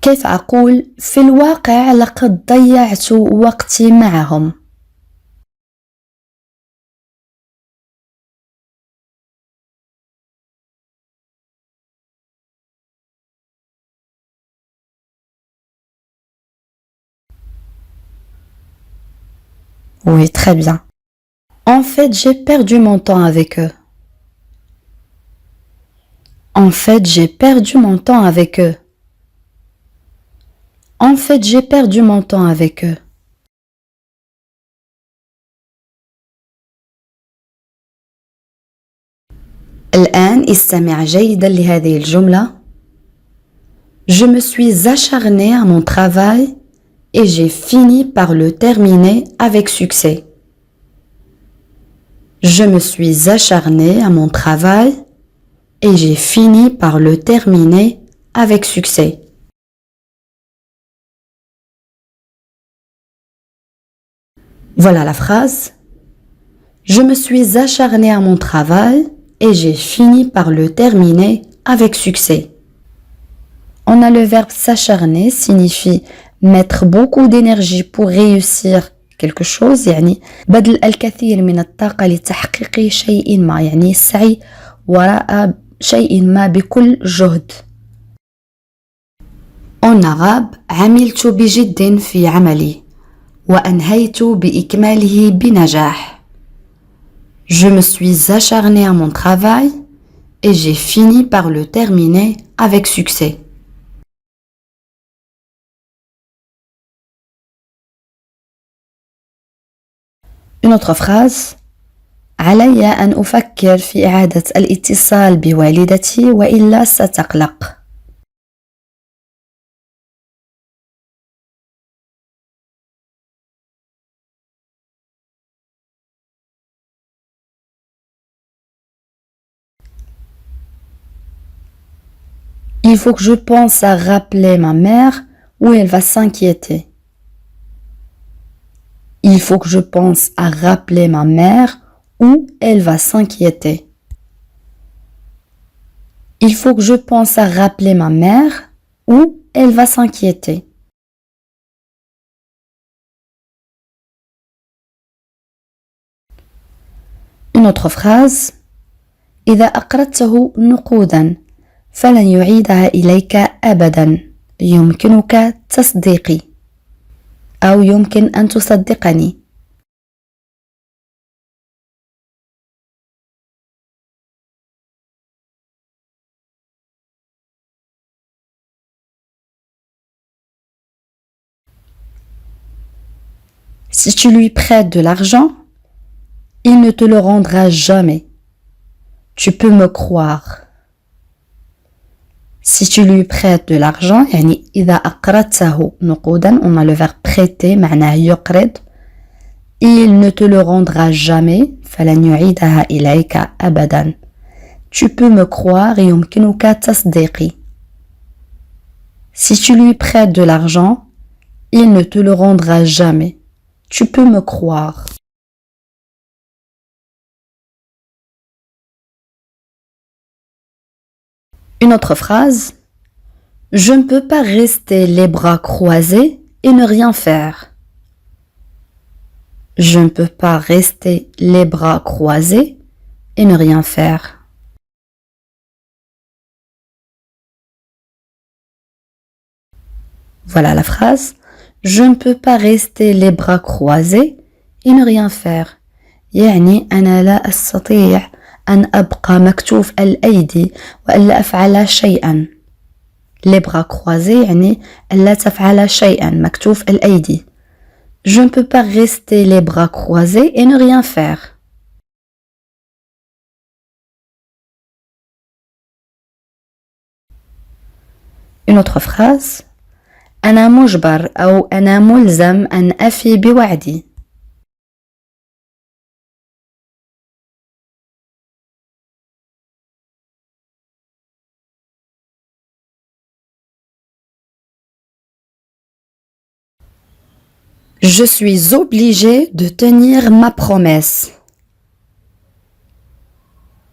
كيف أقول في الواقع لقد ضيعت وقتي معهم. Oui, très bien. En fait, j'ai perdu mon temps avec eux. En fait, j'ai perdu mon temps avec eux. En fait, j'ai perdu mon temps avec eux. الآن استمع جيدا لهذه الجملة. Je me suis acharné à mon travail et j'ai fini par le terminer avec succès. Je me suis acharné à mon travail et j'ai fini par le terminer avec succès. Voilà la phrase. Je me suis acharné à mon travail et j'ai fini par le terminer avec succès. On a le verbe s'acharner signifie mettre beaucoup d'énergie pour réussir quelque chose يعني بذل الكثير من الطاقة لتحقيق شيء ما يعني السعي وراء شيء ما بكل جهد. En arabe عملت بجد في عملي وأنهيت بإكماله بنجاح. Je me suis acharné à mon travail et j'ai fini par le terminer avec succès. Une autre phrase. علي أن أفكر في إعادة الاتصال بوالدتي وإلا ستقلق. Il faut que je pense à rappeler ma mère ou elle va s'inquiéter. Il faut que je pense à rappeler ma mère ou elle va s'inquiéter. Il faut que je pense à rappeler ma mère ou elle va s'inquiéter. Une autre phrase. إذا أقرضته نقودا فلن يعيدها إليك أبدا يمكنك تصديقي أو يمكن أن تصدقني. Si tu lui prêtes de l'argent, il ne te le rendra jamais. Tu peux me croire. Si tu lui prêtes de l'argent, يعني إذا أقرضته نقودا, on a le verbe prêter, معناه يقرض. Il ne te le rendra jamais. فلن يعيدها إليك أبدا. Tu peux me croire يمكنك تصديقي. Si tu lui prêtes de l'argent, il ne te le rendra jamais. Tu peux me croire. Une autre phrase. Je ne peux pas rester les bras croisés et ne rien faire. Je ne peux pas rester les bras croisés et ne rien faire. Voilà la phrase. Je ne peux pas rester les bras croisés et ne rien faire. يعني أنا لا أستطيع أن أبقى مكتوف الأيدي وألا أفعل شيئا. Les bras croisés يعني ألا تفعل شيئا مكتوف الأيدي. Je ne peux pas rester les bras croisés et ne rien faire. Une autre phrase. أنا مجبر أو أنا ملزم أن أفي بوعدي. Je suis obligé de tenir ma promesse.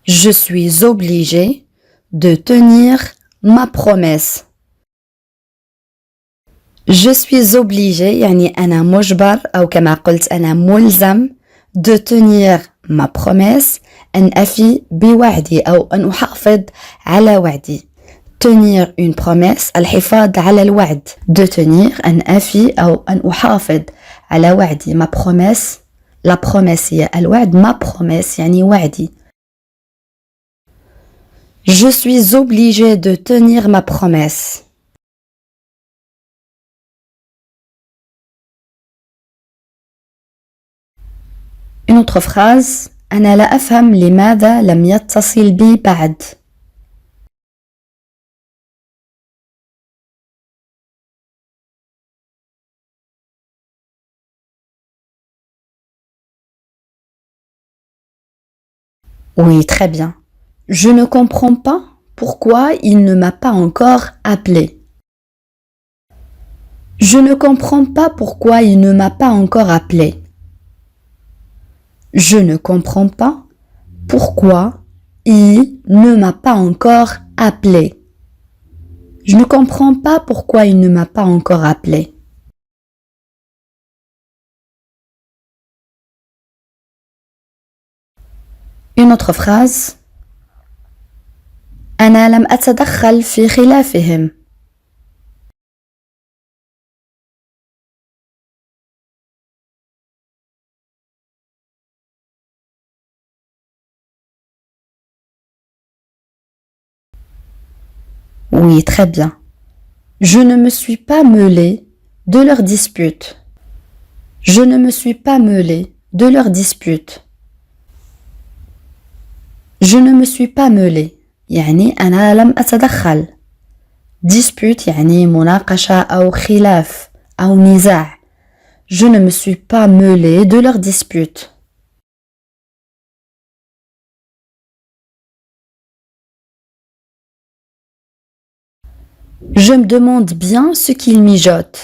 Je suis obligé de tenir ma promesse. Je suis obligé يعني أنا مجبر أو كما قلت أنا ملزم de tenir ma promesse أن أفي بوعدي أو أن أحافظ على وعدي. Tenir une promesse الحفاظ على الوعد. De tenir أن أفي أو أن أحافظ على وعدي. Ma promesse la promesse هي الوعد. Ma promesse يعني وعدي. Je suis obligé de tenir ma promesse. Une autre phrase أنا لا أفهم لماذا لم يتصل بي بعد. Oui, très bien. Je ne comprends pas pourquoi il ne m'a pas encore appelé. Je ne comprends pas pourquoi il ne m'a pas encore appelé. Je ne comprends pas pourquoi il ne m'a pas encore appelé. Je ne comprends pas pourquoi il ne m'a pas encore appelé. Une autre phrase. أنا لم أتدخل في خلافهم. Oui, très bien. Je ne me suis pas mêlé de leur dispute. Je ne me suis pas mêlé de leur dispute. Je ne me suis pas mêlé يعني أنا لم أتدخل. Dispute يعني مناقشة أو خلاف أو نزاع. Je ne me suis pas mêlé de leur dispute. Je me demande bien ce qu'il mijote.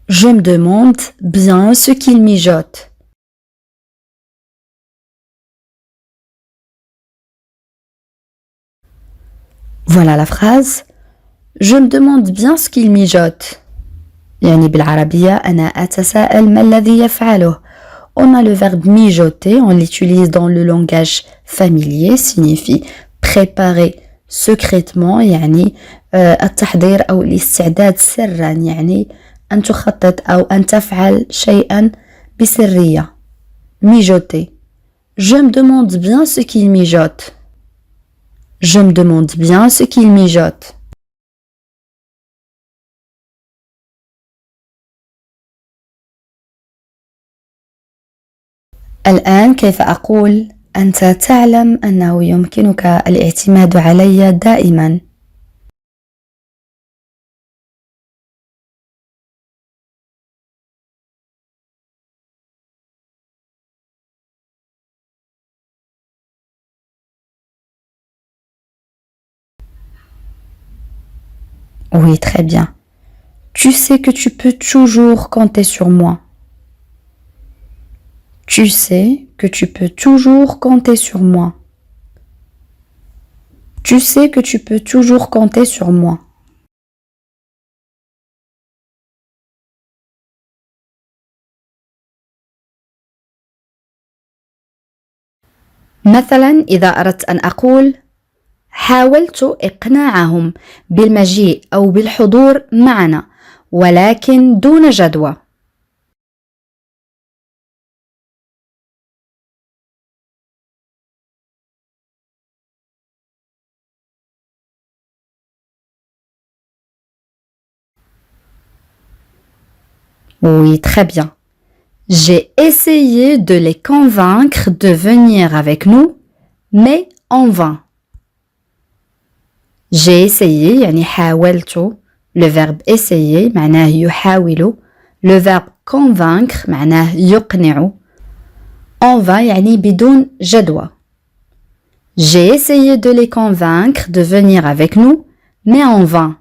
Je me demande bien ce qu'il mijote. Voilà la phrase. Je me demande bien ce qu'il mijote. يعني بالعربية أنا أتساءل ما الذي يفعله. On a le verbe mijoter, on l'utilise dans le langage familier, signifie préparer secrètement يعني التحضير أو الاستعداد سرا يعني أن تخطط أو أن تفعل شيئا بسرية. Mijoter. Je me demande bien ce qu'il mijote. Je me demande bien ce qu'il mijote. الآن كيف أقول أنت تعلم أنه يمكنك الاعتماد علي دائما. Oui, très bien. Tu sais que tu peux toujours compter sur moi. Tu sais que tu peux toujours compter sur moi. Tu sais que tu peux toujours compter sur moi. مثلا إذا أردت أن أقول حاولت إقناعهم بالمجيء أو بالحضور معنا ولكن دون جدوى. Oui, très bien. J'ai essayé de les convaincre de venir avec nous, mais en vain. J'ai essayé يعني حاولت. Le verbe essayer معناه يحاول. Le verbe convaincre معناه يقنع. En vain يعني بدون جدوى. J'ai essayé de les convaincre de venir avec nous, mais en vain.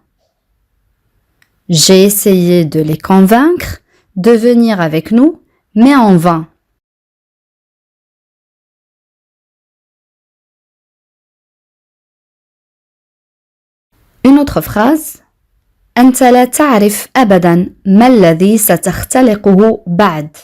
J'ai essayé de les convaincre de venir avec nous, mais en vain. Une autre phrase. أنت لا تعرف أبدا ما الذي ستختلقه بعد.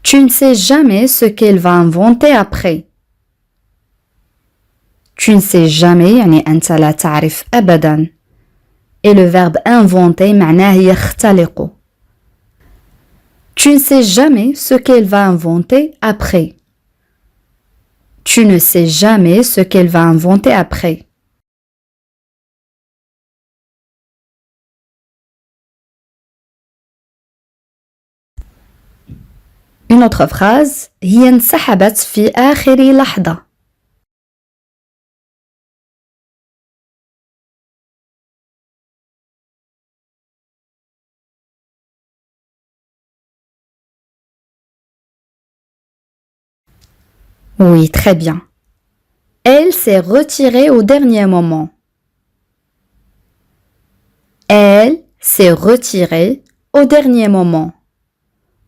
Tu ne sais jamais ce qu'elle va inventer après. Tu ne sais jamais يعني أنت لا تعرف أبدا. Et le verbe inventer معناه يختلق. Tu ne sais jamais ce qu'elle va inventer après. Tu ne sais jamais ce qu'elle va inventer après. Une autre phrase هي انسحبت في آخر لحظة. Oui, très bien. Elle s'est retirée au dernier moment. Elle s'est retirée au dernier moment.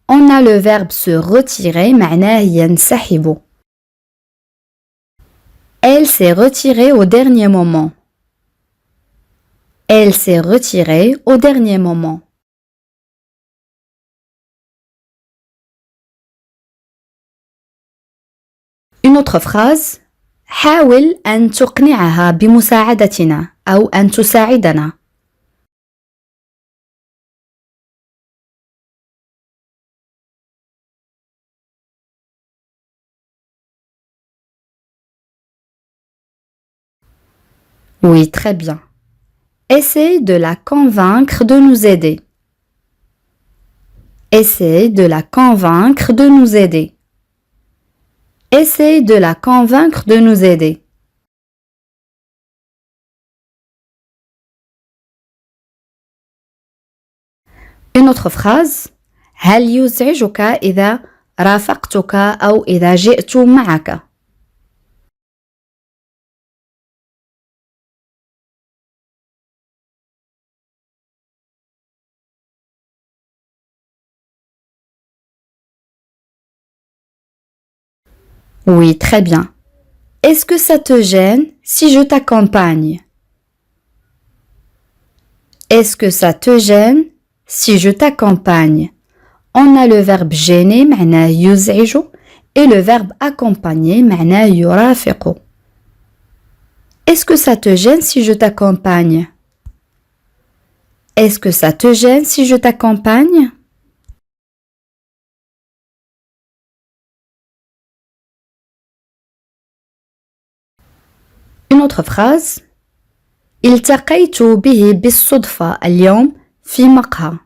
On a le verbe se retirer معناه ينسحب. Elle s'est retirée au dernier moment. Elle s'est retirée au dernier moment. Une autre phrase حاول أن تقنعها بمساعدتنا أو أن تساعدنا. Oui, très bien. Essaye de la convaincre de nous aider. Essaye de la convaincre de nous aider. Essaye de la convaincre de nous aider. Une autre phrase هل يزعجك إذا رافقتك أو إذا جئت معك؟ Oui, très bien. Est-ce que ça te gêne si je t'accompagne? Est-ce que ça te gêne si je t'accompagne? On a le verbe gêner معناه يزعج et le verbe accompagner معناه يرافق. Est-ce que ça te gêne si je t'accompagne? Est-ce que ça te gêne si je t'accompagne? Une autre phrase التقيت به بالصدفة اليوم في مقهى.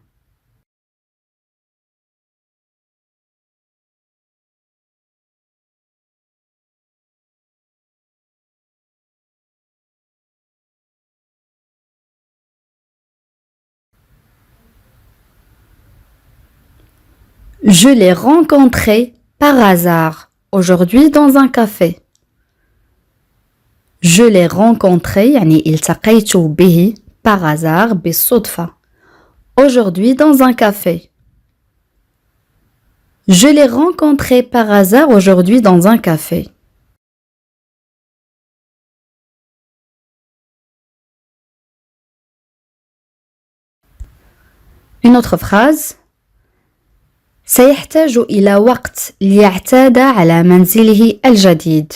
Je l'ai rencontré par hasard aujourd'hui dans un café. Je l'ai rencontré يعني التقيت به par hasard بالصدفة aujourd'hui dans un café. Je l'ai rencontré par hasard aujourd'hui dans un café. Une autre phrase سيحتاج إلى وقت ليعتاد على منزله الجديد.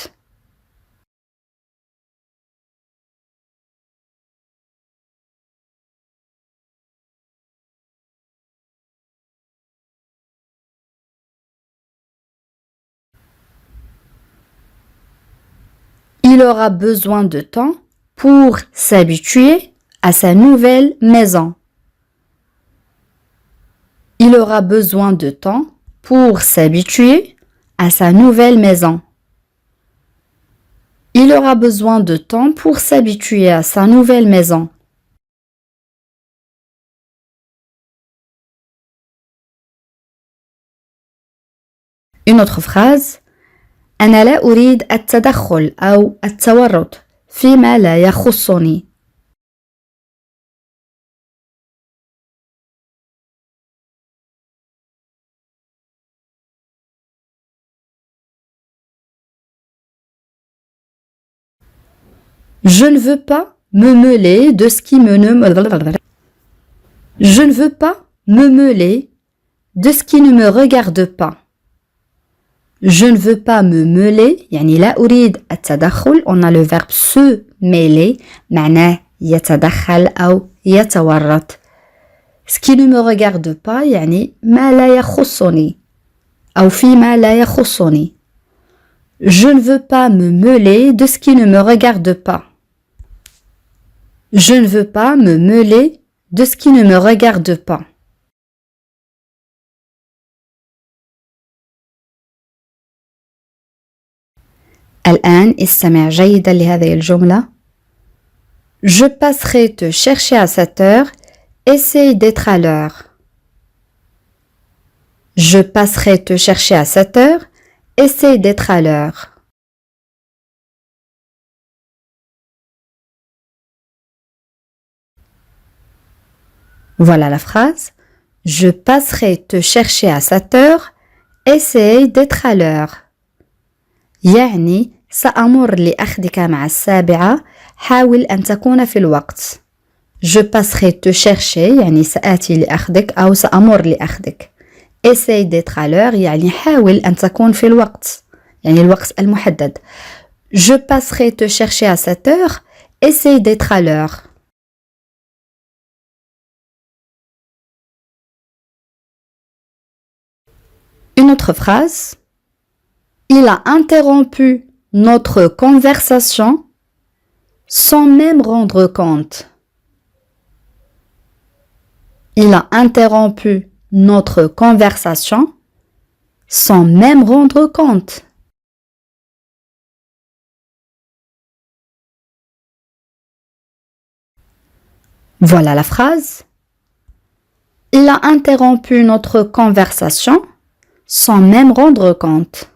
Il aura besoin de temps pour s'habituer à sa nouvelle maison. Il aura besoin de temps pour s'habituer à sa nouvelle maison. Il aura besoin de temps pour s'habituer à sa nouvelle maison. Une autre phrase أنا لا أريد التدخل أو التورط فيما لا يخصني. Je ne veux pas me mêler de ce qui me ne me... Je ne veux pas me mêler de ce qui ne me regarde pas. Je ne veux pas me mêler يعني لا أريد التدخل. On a le verbe se mêler معناه يتدخل أو يتورط. Ce qui ne me regarde pas يعني ما لا يخصني أو فيما لا يخصني. Je ne veux pas me mêler de ce qui ne me regarde pas. Je ne veux pas me mêler de ce qui ne me regarde pas. الآن استمع جيدا لهذه الجملة. Je passerai te chercher à 7 heures. Essaye d'être à l'heure. Je passerai te chercher à 7 heures. Essaye d'être à l'heure. Voilà la phrase. Je passerai te chercher à 7 heures. Essaye d'être à l'heure. يعني سأمر لأخذك مع 7. حاول أن تكون في الوقت. Je passerai te chercher يعني سآتي لأخذك أو سأمر لأخذك. Essaye d'être à l'heure يعني حاول أن تكون في الوقت يعني الوقت المحدد. Je passerai te chercher à 7 heures. Essaye d'être à l'heure. Une autre phrase. Il a interrompu notre conversation sans même rendre compte. Il a interrompu notre conversation sans même rendre compte. Voilà la phrase. Il a interrompu notre conversation sans même rendre compte.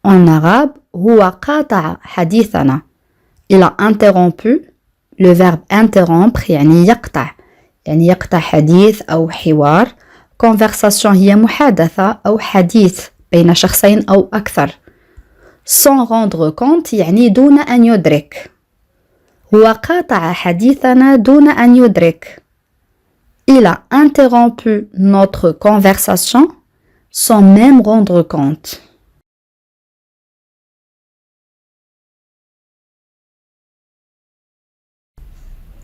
En arabe, هو قاطع حديثنا. Il a interrompu. Le verbe interrompre يعني يقطع. يعني يقطع حديث أو حوار. Conversation هي محادثة أو حديث بين شخصين أو أكثر. Sans rendre compte يعني دون أن يدرك. هو قاطع حديثنا دون أن يدرك. Il a interrompu notre conversation sans même rendre compte.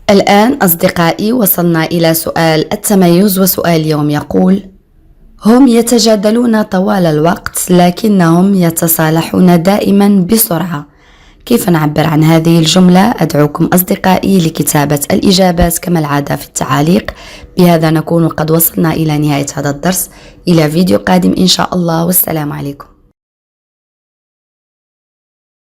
الآن أصدقائي وصلنا إلى سؤال التميز، وسؤال اليوم يقول: هم يتجادلون طوال الوقت لكنهم يتصالحون دائما بسرعة. كيف نعبر عن هذه الجملة؟ أدعوكم أصدقائي لكتابة الإجابات كما العادة في التعاليق. بهذا نكون قد وصلنا إلى نهاية هذا الدرس. إلى فيديو قادم إن شاء الله، والسلام عليكم.